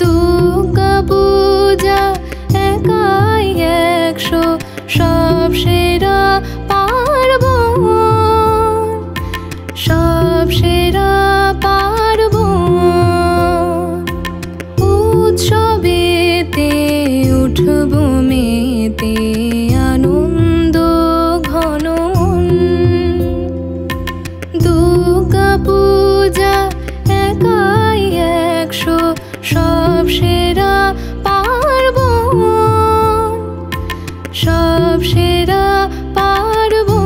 দুর্গা পূজা একাই 100 সব সেরা পার্বণ, সব সেরা পার্বণ। উৎসবেতে উঠব মেতে আনন্দ ঘন মন। দুর্গা পূজা একাই 100 সব সেরা পার্বণ, সব সেরা পার্বণ।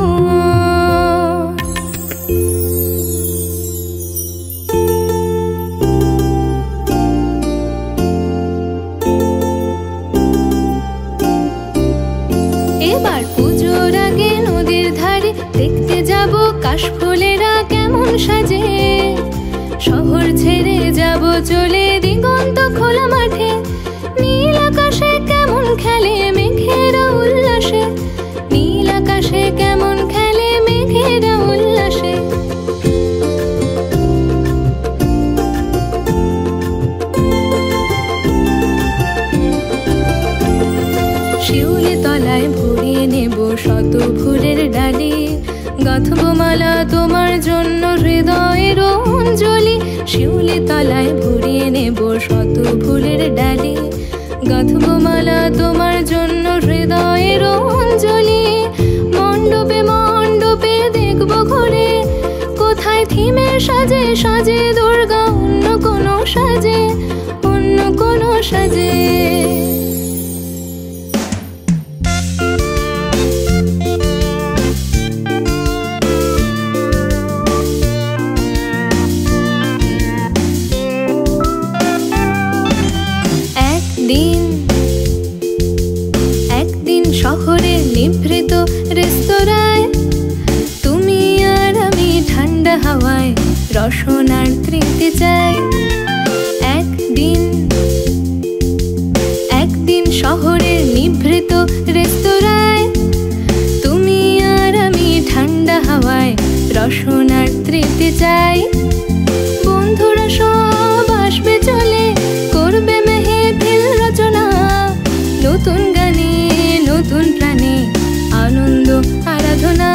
এবার পুজোর আগে নদীর ধারে দেখতে যাব কাশফুলেরা কেমন সাজে। শহর ছেড়ে যাব চলে দিগন্ত খোলা মাঠে, নীল আকাশে কেমন খেলে মেঘেরা উল্লাসে, নীল আকাশে কেমন খেলে মেঘেরা উল্লাসে। শিউলি তলায় ভরিয়ে নেব শত ফুলের ডালি, গাঁথব মালা তোমার জন্য হৃদয়ের অঞ্জলি। শিউলি তলায় ভরিয়ে নেব শত ফুলের ডালি, গাঁথব মালা তোমার জন্য হৃদয়ের অঞ্জলি। মণ্ডপে মণ্ডপে দেখব ঘুরে, কোথায় থিমে সাজে সাজে দুর্গা অন্য কোনো সাজে, অন্য কোনো সাজে। একদিন শহরের নিভৃত রেস্তোরাঁয় তুমি আর আমি ঠান্ডা হাওয়ায় রসনার তৃপ্তি চাই। একদিন শহরের নিভৃত রেস্তোরাঁয় তুমি আর আমি ঠান্ডা হাওয়ায় রসনার তৃপ্তি চাই। বন্ধুরা সব আসবে চলে, করবে মেহফিল রচনা, নতুন গানে নতুন প্রাণে আনন্দ আরাধনা।